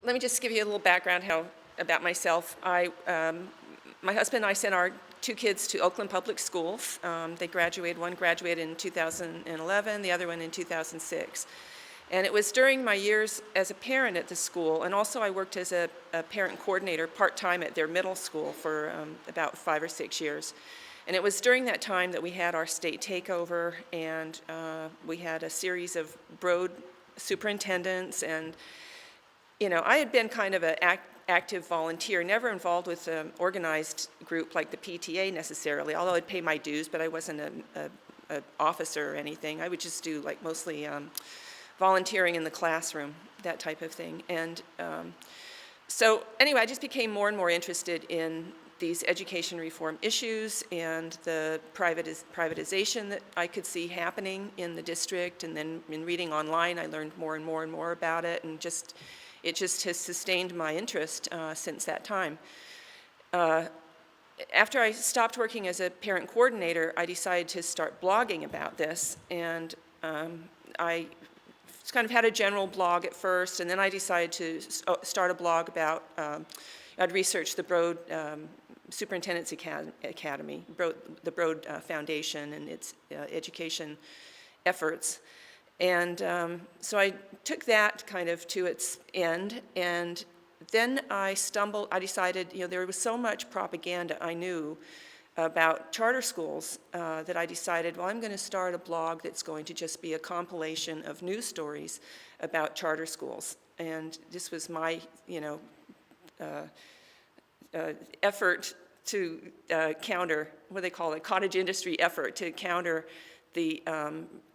Let me just give you a little background about myself. My husband and I sent our two kids to Oakland Public Schools. They graduated. One graduated in 2011, the other one in 2006. And it was during my years as a parent at the school, and also I worked as a parent coordinator part-time at their middle school for about 5 or 6 years. And it was during that time that we had our state takeover, and we had a series of road superintendents, and I had been kind of an active volunteer, never involved with an organized group like the PTA necessarily, although I'd pay my dues, but I wasn't an officer or anything. I would just do like mostly volunteering in the classroom, that type of thing. And so anyway, I just became more and more interested in these education reform issues and the privatization that I could see happening in the district. And then in reading online, I learned more and more and more about it, and it just has sustained my interest since that time. After I stopped working as a parent coordinator, I decided to start blogging about this, and I kind of had a general blog at first, and then I decided to start a blog about, I'd researched the Broad Superintendent's Academy, the Broad Foundation and its education efforts. And so I took that kind of to its end, and then I decided, there was so much propaganda I knew about charter schools that I decided, well, I'm going to start a blog that's going to just be a compilation of news stories about charter schools. And this was my, effort to counter, what they call it, cottage industry effort to counter the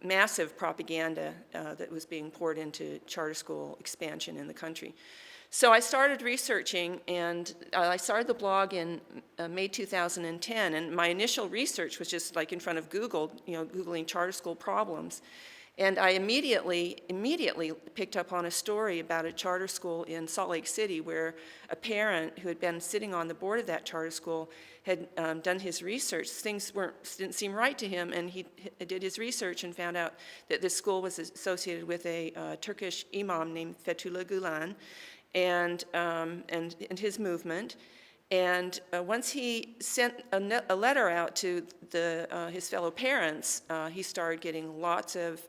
massive propaganda that was being poured into charter school expansion in the country. So I started researching, and I started the blog in May 2010, and my initial research was just like in front of Google, Googling charter school problems. And I immediately picked up on a story about a charter school in Salt Lake City where a parent who had been sitting on the board of that charter school had done his research. Things didn't seem right to him, and he did his research and found out that this school was associated with a Turkish imam named Fethullah Gulen and his movement. And once he sent a letter out to his fellow parents, he started getting lots of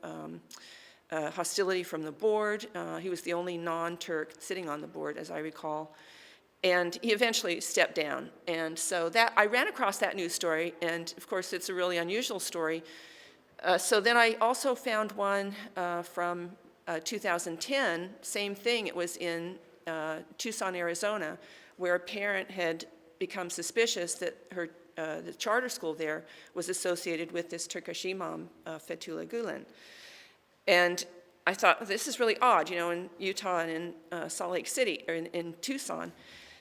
hostility from the board. He was the only non-Turk sitting on the board, as I recall. And he eventually stepped down. And so I ran across that news story, and of course it's a really unusual story. So then I also found one from 2010, same thing. It was in Tucson, Arizona, where a parent had become suspicious that the charter school there was associated with this Turkish imam, Fethullah Gulen. And I thought, this is really odd, in Utah and in Salt Lake City, or in Tucson.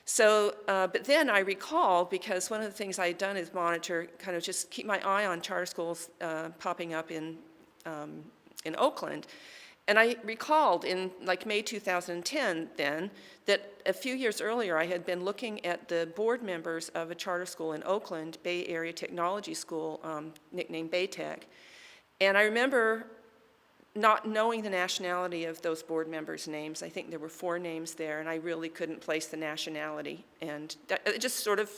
So, but then I recalled, because one of the things I had done is monitor, kind of just keep my eye on charter schools popping up in Oakland. And I recalled in like May 2010 then that a few years earlier I had been looking at the board members of a charter school in Oakland, Bay Area Technology School, nicknamed Baytech. And I remember not knowing the nationality of those board members' names. I think there were 4 names there, and I really couldn't place the nationality. And it just sort of,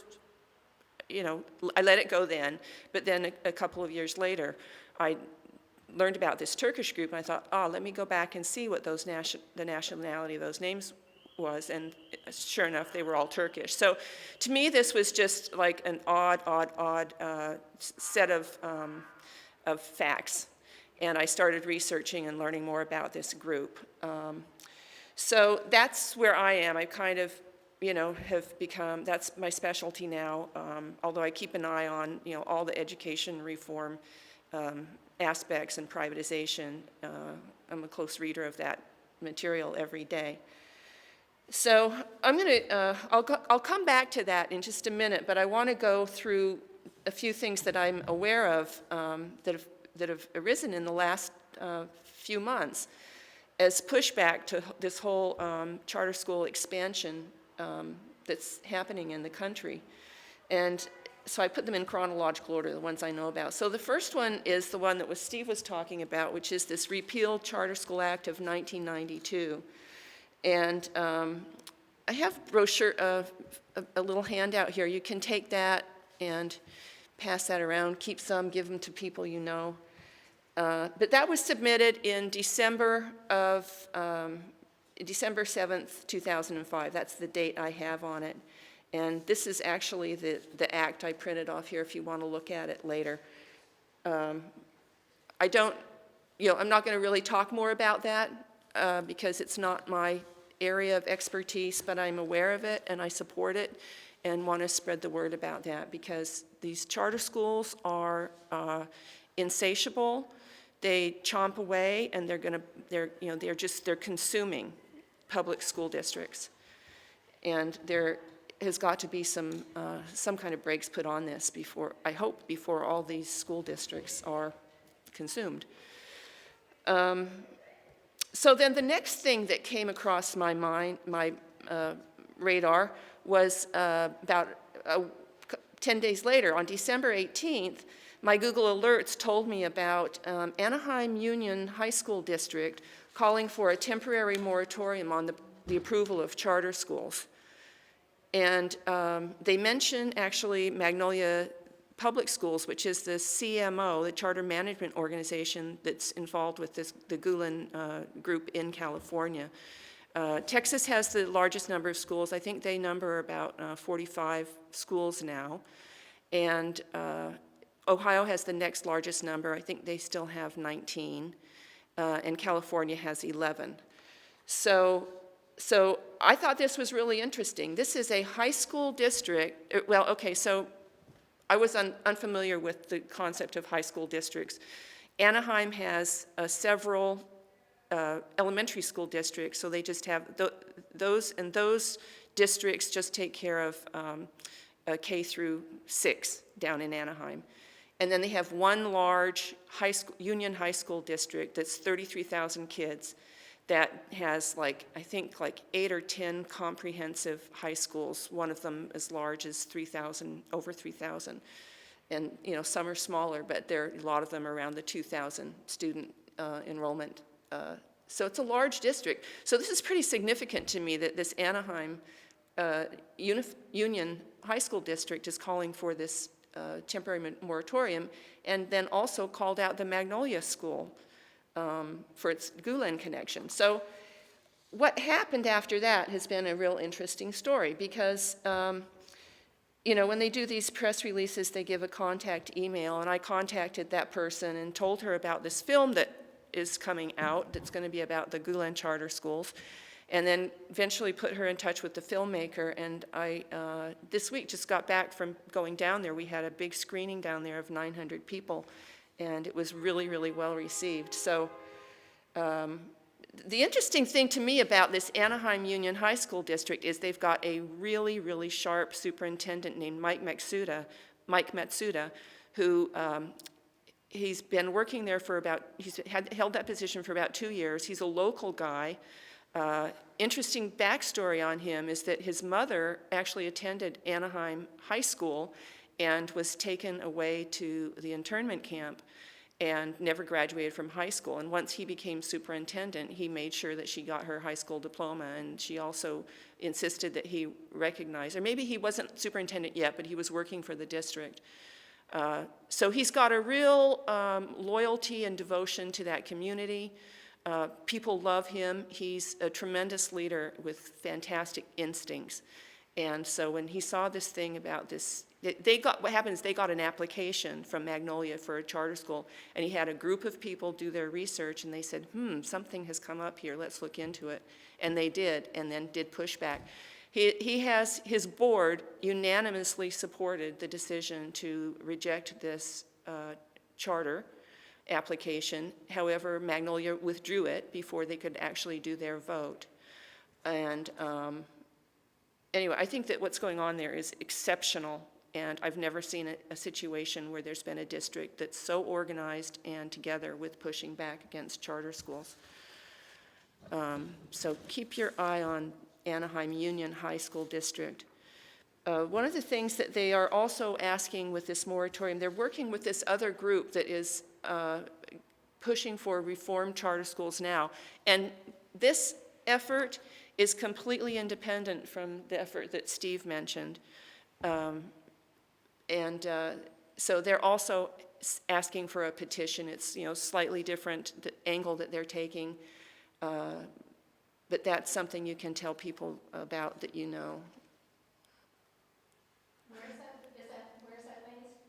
I let it go then. But then a couple of years later, I learned about this Turkish group, and I thought, let me go back and see what the nationality of those names was, and sure enough, they were all Turkish. So to me, this was just like an odd set of facts, and I started researching and learning more about this group. So that's where I am. I kind of, have become, that's my specialty now, although I keep an eye on, all the education reform aspects and privatization. I'm a close reader of that material every day. So I'll come back to that in just a minute, but I want to go through a few things that I'm aware of that have arisen in the last few months as pushback to this whole charter school expansion that's happening in the country. And so I put them in chronological order, the ones I know about. So the first one is the one that Steve was talking about, which is this Repeal Charter School Act of 1992. And I have brochure, a little handout here. You can take that and pass that around, keep some, give them to people you know. But that was submitted in December 7th, 2005. That's the date I have on it. And this is actually the act I printed off here if you want to look at it later. I don't, I'm not going to really talk more about that because it's not my area of expertise, but I'm aware of it and I support it and want to spread the word about that because these charter schools are insatiable. They chomp away and they're consuming public school districts. And there has got to be some kind of brakes put on this before all these school districts are consumed. So then the next thing that came across my mind, my radar, was about 10 days later, on December 18th, my Google Alerts told me about Anaheim Union High School District calling for a temporary moratorium on the approval of charter schools. And they mention actually Magnolia Public Schools, which is the CMO, the Charter Management Organization that's involved with the Gulen group in California. Texas has the largest number of schools. I think they number about 45 schools now. And Ohio has the next largest number. I think they still have 19. And California has 11. So I thought this was really interesting. This is a high school district. Well, okay, so I was unfamiliar with the concept of high school districts. Anaheim has several elementary school districts, so they just have those, and those districts just take care of K through 6 down in Anaheim. And then they have one large union high school district that's 33,000 kids that has I think 8 or 10 comprehensive high schools, one of them as large as 3,000, over 3,000. And some are smaller, but there are a lot of them around the 2,000 student enrollment. So it's a large district. So this is pretty significant to me that this Anaheim Union High School District is calling for this temporary moratorium, and then also called out the Magnolia School for its Gulen connection. So what happened after that has been a real interesting story because, when they do these press releases, they give a contact email, and I contacted that person and told her about this film that is coming out that's going to be about the Gulen charter schools, and then eventually put her in touch with the filmmaker. And I, this week, just got back from going down there. We had a big screening down there of 900 people, and it was really, really well received. So the interesting thing to me about this Anaheim Union High School District is they've got a really, really sharp superintendent named Mike Matsuda, who he's been working there for he's held that position for about 2 years. He's a local guy. Interesting backstory on him is that his mother actually attended Anaheim High School and was taken away to the internment camp and never graduated from high school. And once he became superintendent, he made sure that she got her high school diploma, and she also insisted that he recognize, or maybe he wasn't superintendent yet, but he was working for the district. So he's got a real loyalty and devotion to that community. People love him. He's a tremendous leader with fantastic instincts. And so when he saw this thing about this, what happened is they got an application from Magnolia for a charter school, and he had a group of people do their research, and they said, something has come up here, let's look into it. And they did, and then did pushback. His board unanimously supported the decision to reject this charter application. However, Magnolia withdrew it before they could actually do their vote. And anyway, I think that what's going on there is exceptional, and I've never seen a situation where there's been a district that's so organized and together with pushing back against charter schools. So keep your eye on Anaheim Union High School District. One of the things that they are also asking with this moratorium, they're working with this other group that is pushing for reformed charter schools now. And this effort is completely independent from the effort that Steve mentioned. So they're also asking for a petition. It's, slightly different, the angle that they're taking. But that's something you can tell people about that you know. Where is that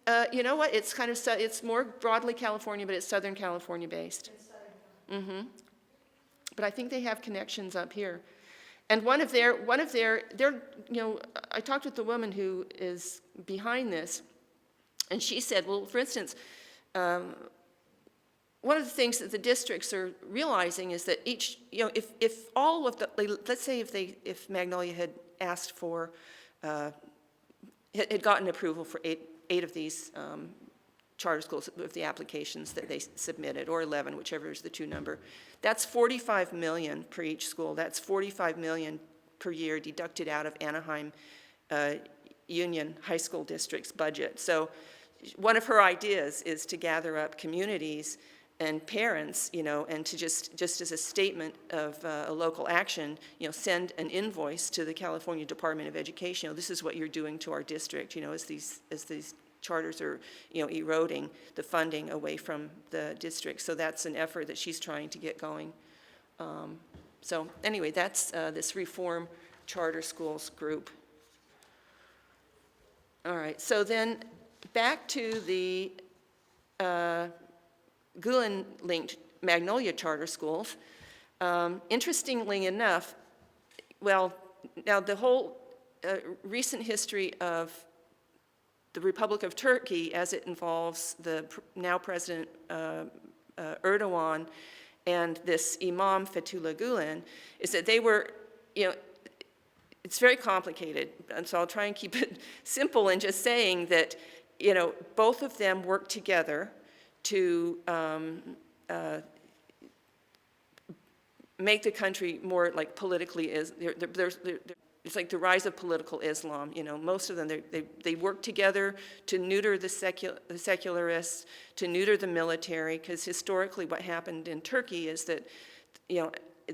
based? You know what? It's kind of it's more broadly California, but it's Southern California based. It's Southern California. But I think they have connections up here. And one of their, I talked with the woman who is behind this, and she said, well, for instance, one of the things that the districts are realizing is that each, if all of the, let's say if Magnolia had asked for, had gotten approval for eight of these charter schools with the applications that they submitted, or 11, whichever is the two number, that's $45 million per each school. That's $45 million per year deducted out of Anaheim Union High School District's budget. So one of her ideas is to gather up communities and parents, and to just as a statement of a local action, send an invoice to the California Department of Education. This is what you're doing to our district, as these charters are, eroding the funding away from the district. So that's an effort that she's trying to get going. So anyway, that's this Reform Charter Schools group. All right, so then back to the Gulen-linked Magnolia Charter Schools. Interestingly enough, well, now the whole recent history of the Republic of Turkey, as it involves the now President Erdogan and this Imam Fethullah Gulen, is that they were, it's very complicated, and so I'll try and keep it simple in just saying that, both of them worked together to make the country more like politically it's like the rise of political Islam. Most of them, they work together to neuter the secularists, to neuter the military, because historically what happened in Turkey is that,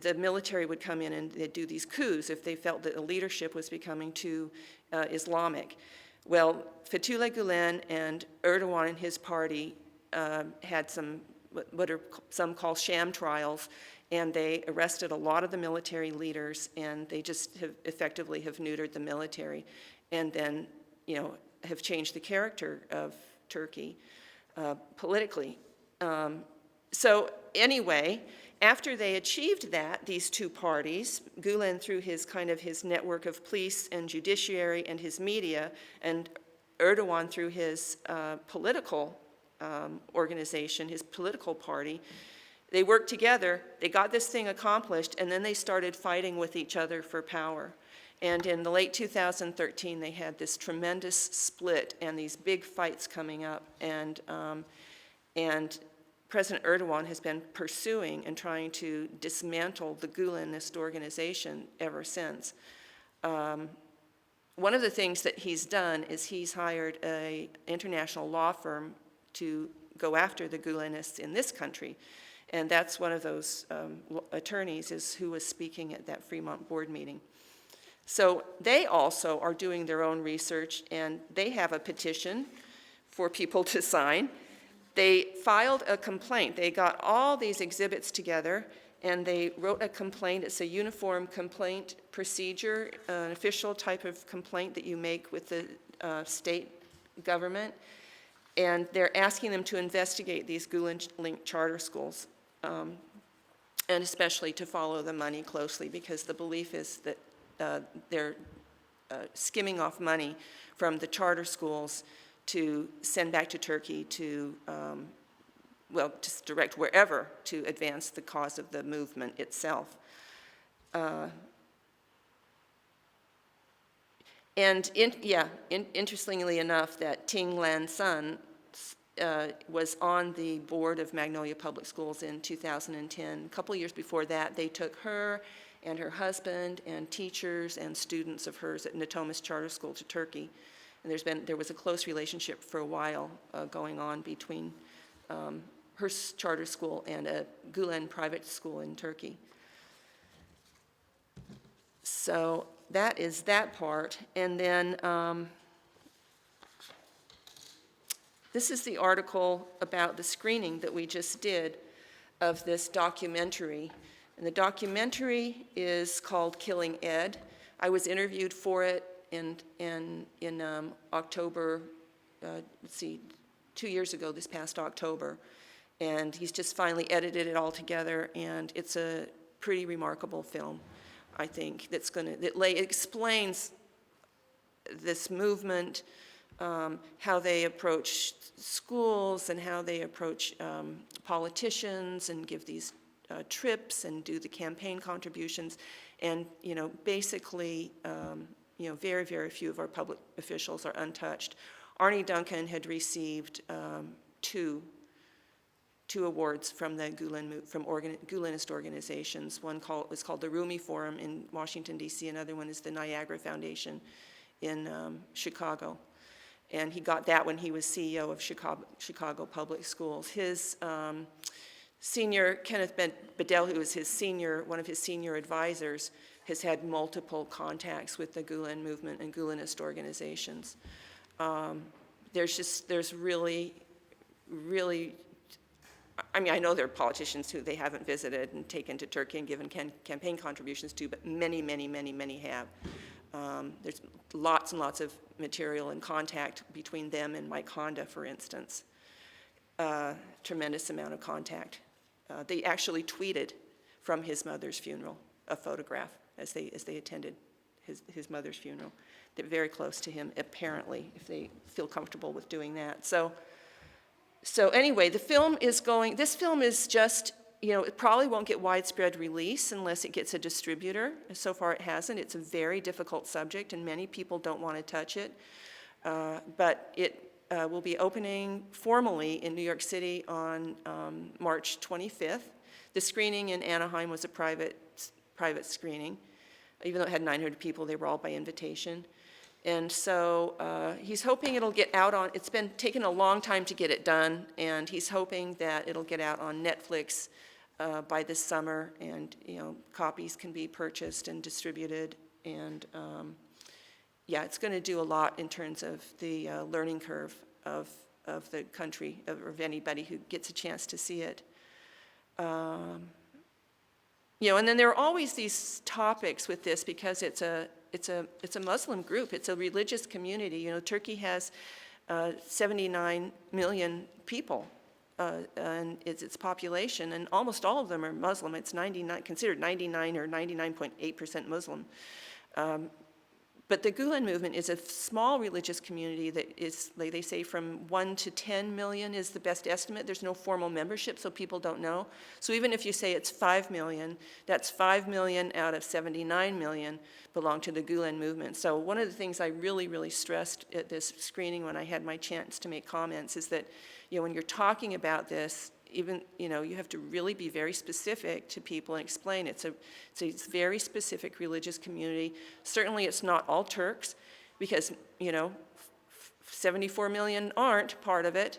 the military would come in and they'd do these coups if they felt that the leadership was becoming too Islamic. Well, Fethullah Gulen and Erdogan and his party had what are some call sham trials, and they arrested a lot of the military leaders, and they just effectively have neutered the military, and then, have changed the character of Turkey politically. So anyway, after they achieved that, these two parties, Gulen through his network of police and judiciary and his media, and Erdogan through his political organization, his political party, they worked together, they got this thing accomplished, and then they started fighting with each other for power. And in the late 2013, they had this tremendous split and these big fights coming up. And President Erdogan has been pursuing and trying to dismantle the Gulenist organization ever since. One of the things that he's done is he's hired an international law firm to go after the Gulenists in this country. And that's one of those attorneys is who was speaking at that Fremont board meeting. So they also are doing their own research, and they have a petition for people to sign. They filed a complaint. They got all these exhibits together, and they wrote a complaint. It's a uniform complaint procedure, an official type of complaint that you make with the state government. And they're asking them to investigate these Gulen-linked charter schools, and especially to follow the money closely, because the belief is that they're skimming off money from the charter schools to send back to Turkey to, just direct wherever to advance the cause of the movement itself. Interestingly enough, that Tinglin Son was on the board of Magnolia Public Schools in 2010. A couple years before that, they took her and her husband and teachers and students of hers at Natomas Charter School to Turkey. And there was a close relationship for a while going on between her charter school and a Gulen private school in Turkey. So that is that part. And then this is the article about the screening that we just did of this documentary. And the documentary is called Killing Ed. I was interviewed for it in October, let's see, 2 years ago, this past October. And he's just finally edited it all together, and it's a pretty remarkable film, I think, it explains this movement, how they approach schools and how they approach politicians and give these trips and do the campaign contributions. And, basically, very, very few of our public officials are untouched. Arnie Duncan had received two awards from the Gulenist organizations. One was called the Rumi Forum in Washington, D.C. Another one is the Niagara Foundation in Chicago. And he got that when he was CEO of Chicago Public Schools. His senior, Kenneth Bedell, who was one of his senior advisors, has had multiple contacts with the Gulen Movement and Gulenist organizations. There's really, I know there are politicians who they haven't visited and taken to Turkey and given campaign contributions to, but many, many, many, many have. There's lots and lots of material and contact between them and Mike Honda, for instance. Tremendous amount of contact. They actually tweeted from his mother's funeral a photograph as they attended his mother's funeral. They're very close to him, apparently, if they feel comfortable with doing that. So anyway, this film is just, it probably won't get widespread release unless it gets a distributor. So far it hasn't. It's a very difficult subject and many people don't want to touch it. But it will be opening formally in New York City on March 25th. The screening in Anaheim was a private screening. Even though it had 900 people, they were all by invitation. And so he's hoping it'll get out on, it's been taking a long time to get it done, and he's hoping that it'll get out on Netflix by this summer, and copies can be purchased and distributed. And yeah, it's going to do a lot in terms of the learning curve of the country, of anybody who gets a chance to see it. And then there are always these topics with this because it's a Muslim group. It's a religious community. Turkey has 79 million people, and its population, and almost all of them are Muslim. It's considered 99 or 99.8% Muslim. But the Gulen Movement is a small religious community that is, like they say, from 1 to 10 million is the best estimate. There's no formal membership, so people don't know. So even if you say it's 5 million, that's 5 million out of 79 million belong to the Gulen Movement. So one of the things I really, really stressed at this screening when I had my chance to make comments is that, when you're talking about this, even, you have to really be very specific to people and explain it's a very specific religious community. Certainly it's not all Turks because, 74 million aren't part of it,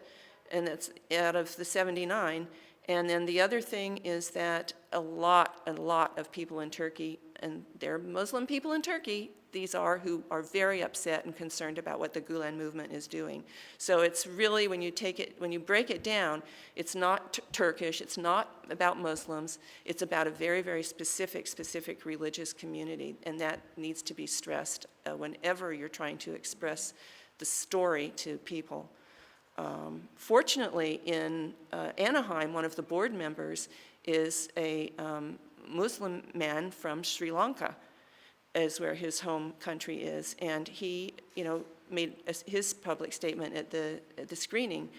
and that's out of the 79. And then the other thing is that a lot of people in Turkey, and there are Muslim people in Turkey, who are very upset and concerned about what the Gulen Movement is doing. So it's really, when you break it down, it's not Turkish, it's not about Muslims, it's about a very, very specific religious community, and that needs to be stressed whenever you're trying to express the story to people. Fortunately, in Anaheim, one of the board members is a Muslim man from Sri Lanka, is where his home country is, and he, made his public statement at the screening,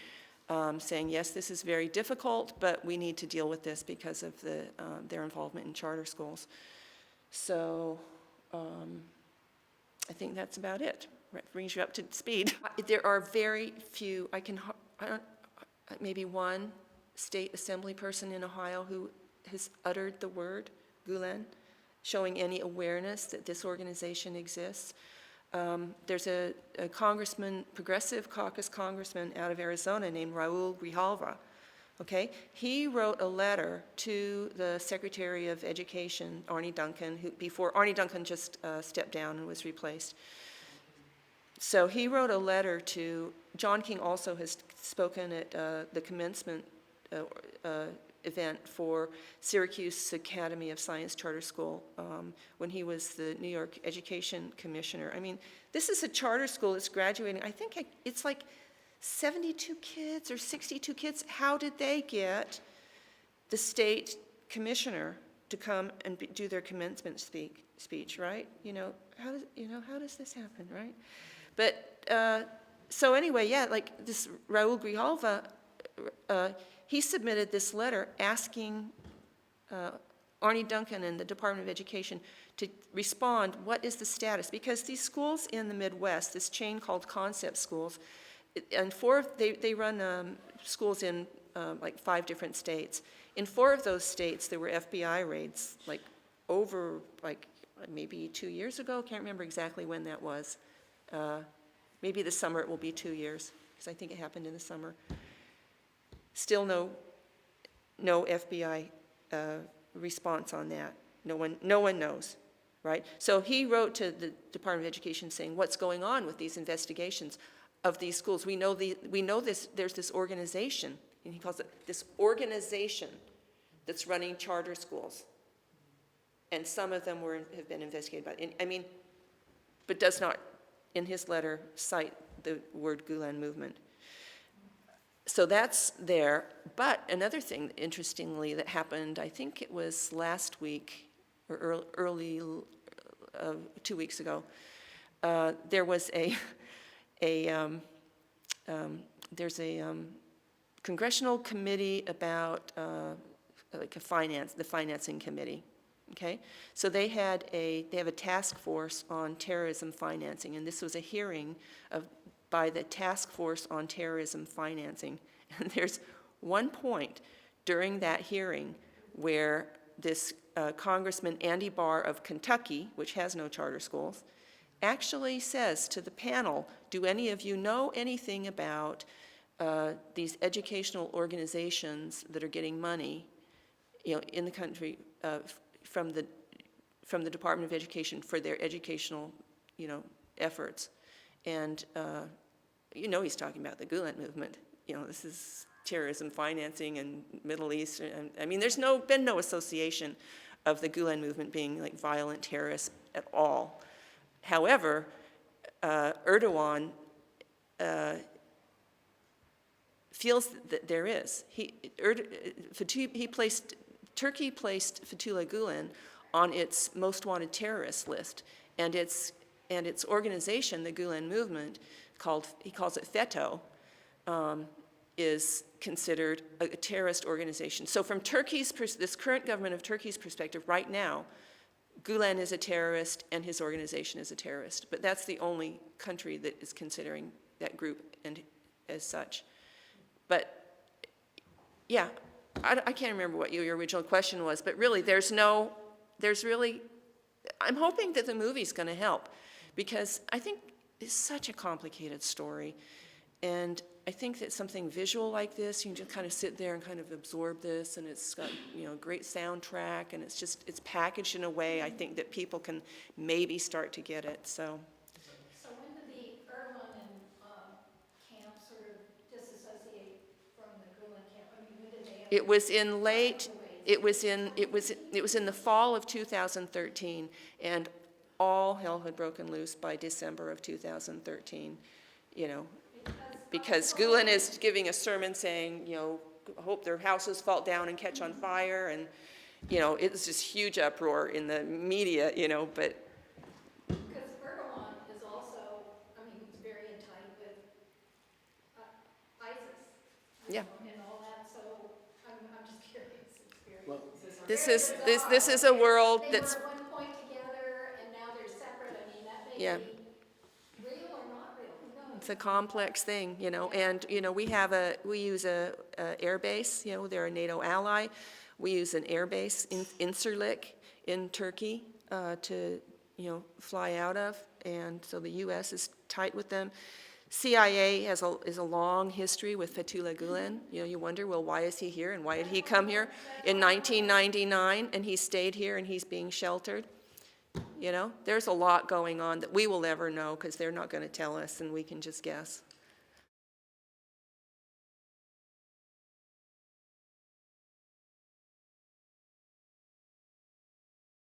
saying, yes, this is very difficult, but we need to deal with this because of their involvement in charter schools. So I think that's about it. Brings you up to speed. There are very few, maybe one state assembly person in Ohio who has uttered the word Gulen, showing any awareness that this organization exists. There's a congressman, Progressive Caucus congressman out of Arizona named Raul Grijalva, okay? He wrote a letter to the Secretary of Education, Arne Duncan, who, before Arne Duncan just stepped down and was replaced. So he wrote a letter to, John King also has spoken at the commencement event for Syracuse Academy of Science Charter School when he was the New York Education Commissioner. I mean, this is a charter school that's graduating, I think it's like 72 kids or 62 kids. How did they get the state commissioner to come and do their commencement speech, right? How does this happen, right? But, so anyway, yeah, like this Raul Grijalva, he submitted this letter asking Arne Duncan and the Department of Education to respond, what is the status? Because these schools in the Midwest, this chain called Concept Schools, and they run schools in like 5 different states. In 4 of those states, there were FBI raids, like over, like maybe 2 years ago, can't remember exactly when that was. Maybe this summer it will be 2 years, because I think it happened in the summer. Still no FBI response on that. No one knows, right? So he wrote to the Department of Education saying, what's going on with these investigations of these schools? We know this, there's this organization, and he calls it this organization that's running charter schools. And some of them have been investigated by, but does not, in his letter, cite the word Gulen Movement. So that's there. But another thing, interestingly, that happened, I think it was last week, or early 2 weeks ago, there was there's a congressional committee about like the financing committee. Okay, so they have a task force on terrorism financing, and this was a hearing by the task force on terrorism financing. And there's one point during that hearing where this Congressman Andy Barr of Kentucky, which has no charter schools, actually says to the panel, do any of you know anything about these educational organizations that are getting money, in the country from the Department of Education for their educational, efforts? And, he's talking about the Gulen Movement. This is terrorism financing in Middle East. There's been no association of the Gulen Movement being like violent terrorists at all. However, Erdogan feels that there is. Turkey placed Fethullah Gulen on its most wanted terrorist list, and its organization, the Gulen Movement, he calls it FETÖ, is considered a terrorist organization. So from this current government of Turkey's perspective, right now, Gulen is a terrorist and his organization is a terrorist. But that's the only country that is considering that group and as such. But yeah, I can't remember what your original question was, but really I'm hoping that the movie's going to help, because I think it's such a complicated story. And I think that something visual like this, you can just kind of sit there and kind of absorb this, and it's got, great soundtrack, and it's packaged in a way I think that people can maybe start to get it, so. So when did the Erdogan camp sort of disassociate from the Gulen camp? When did they? It was in the fall of 2013, and all hell had broken loose by December of 2013, because Gulen is giving a sermon saying, hope their houses fall down and catch on fire, and, it was this huge uproar in the media, but. Because Erdogan is also, he's very in tight with ISIS. Yeah. And all that, so I'm just curious. Well, This is a world that's. They were at one point together, and now they're separate. That may Yeah. be real or not real. Who knows? It's a complex thing, and, we use a air base, they're a NATO ally. We use an air base in Incirlik in Turkey to, fly out of, and so the U.S. is tight with them. CIA is a long history with Fethullah Gulen. You know, you wonder, well, why is he here and why did he come here in 1999 and he stayed here and he's being sheltered? You know, there's a lot going on that we will never know because they're not going to tell us and we can just guess.